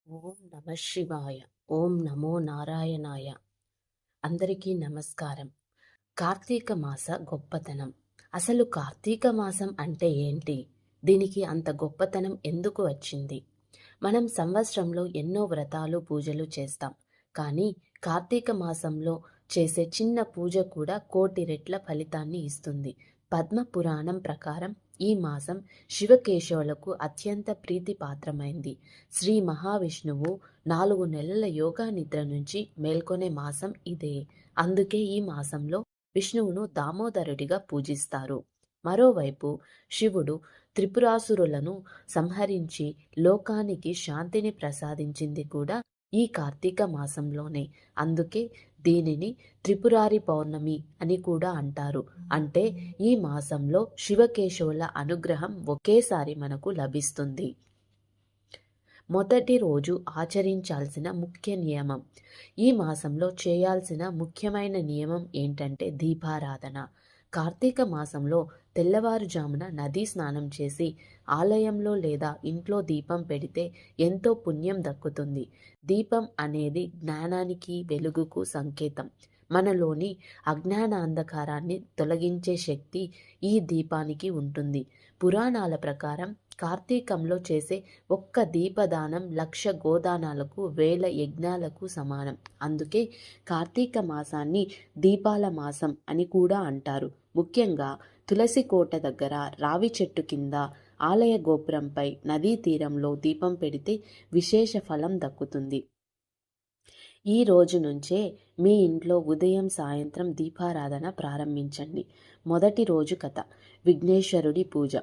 ఓం నమ శివాయ. ఓం నమో నారాయణాయ. అందరికీ నమస్కారం. కార్తీక మాస గొప్పతనం. అసలు కార్తీక మాసం అంటే ఏంటి? దీనికి అంత గొప్పతనం ఎందుకు వచ్చింది? మనం సంవత్సరంలో ఎన్నో వ్రతాలు పూజలు చేస్తాం. కానీ కార్తీక మాసంలో చేసే చిన్న పూజ కూడా కోటి రెట్ల ఫలితాన్ని ఇస్తుంది. పద్మ పురాణం ప్రకారం ఈ మాసం శివకేశవులకు అత్యంత ప్రీతిపాత్రమైంది. శ్రీ మహావిష్ణువు 4 నెలల యోగా నిద్ర నుంచి మేల్కొనే మాసం ఇదే. అందుకే ఈ మాసంలో విష్ణువును దామోదరుడిగా పూజిస్తారు. మరోవైపు శివుడు త్రిపురాసురులను సంహరించి లోకానికి శాంతిని ప్రసాదించింది కూడా ఈ కార్తీక మాసంలోనే. అందుకే దీనిని త్రిపురారి పౌర్ణమి అని కూడా అంటారు. అంటే ఈ మాసంలో శివకేశవుల అనుగ్రహం ఒకేసారి మనకు లభిస్తుంది. మొదటి రోజు ఆచరించాల్సిన ముఖ్య నియమం. ఈ మాసంలో చేయాల్సిన ముఖ్యమైన నియమం ఏంటంటే దీపారాధన. కార్తీక మాసంలో తెల్లవారుజామున నదీ స్నానం చేసి ఆలయంలో లేదా ఇంట్లో దీపం పెడితే ఎంతో పుణ్యం దక్కుతుంది. దీపం అనేది జ్ఞానానికి, వెలుగుకు సంకేతం. మనలోని అజ్ఞాన అంధకారాన్ని తొలగించే శక్తి ఈ దీపానికి ఉంటుంది. పురాణాల ప్రకారం కార్తీకంలో చేసే ఒక్క దీపదానం 1,00,000 గోదానాలకు, 1000 యజ్ఞాలకు సమానం. అందుకే కార్తీక మాసాన్ని దీపాల మాసం అని కూడా అంటారు. ముఖ్యంగా తులసి కోట దగ్గర, రావి చెట్టు కింద, ఆలయ గోపురంపై, నదీ తీరంలో దీపం పెడితే విశేష ఫలం దక్కుతుంది. ఈ రోజు నుంచే మీ ఇంట్లో ఉదయం సాయంత్రం దీపారాధన ప్రారంభించండి. మొదటి రోజు కథ. విఘ్నేశ్వరుడి పూజ.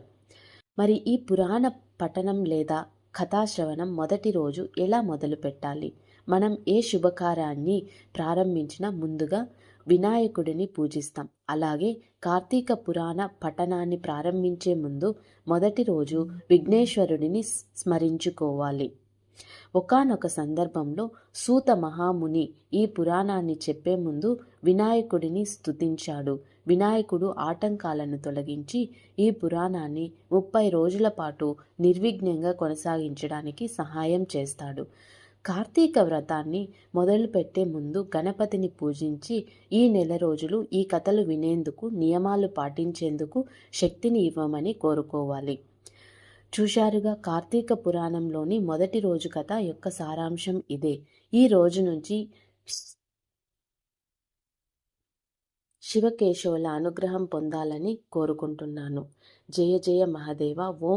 మరి ఈ పురాణ పఠనం లేదా కథాశ్రవణం మొదటి రోజు ఎలా మొదలు పెట్టాలి? మనం ఏ శుభకార్యాన్ని ప్రారంభించినా ముందుగా వినాయకుడిని పూజిస్తాం. అలాగే కార్తీక పురాణ పఠనాన్ని ప్రారంభించే ముందు మొదటి రోజు విఘ్నేశ్వరుడిని స్మరించుకోవాలి. ఒకానొక సందర్భంలో సూత మహాముని ఈ పురాణాన్ని చెప్పే ముందు వినాయకుడిని స్తుతించాడు. వినాయకుడు ఆటంకాలను తొలగించి ఈ పురాణాన్ని 30 రోజుల పాటు నిర్విఘ్నంగా కొనసాగించడానికి సహాయం చేస్తాడు. కార్తీక వ్రతాన్ని మొదలుపెట్టే ముందు గణపతిని పూజించి ఈ నెల రోజులు ఈ కథలు వినేందుకు, నియమాలు పాటించేందుకు శక్తిని ఇవ్వమని కోరుకోవాలి. చూశారుగా, కార్తీక పురాణంలోని మొదటి రోజు కథ యొక్క సారాంశం ఇదే. ఈ రోజు నుంచి శివకేశవుల అనుగ్రహం పొందాలని కోరుకుంటున్నాను. జయ జయ మహాదేవ. ఓం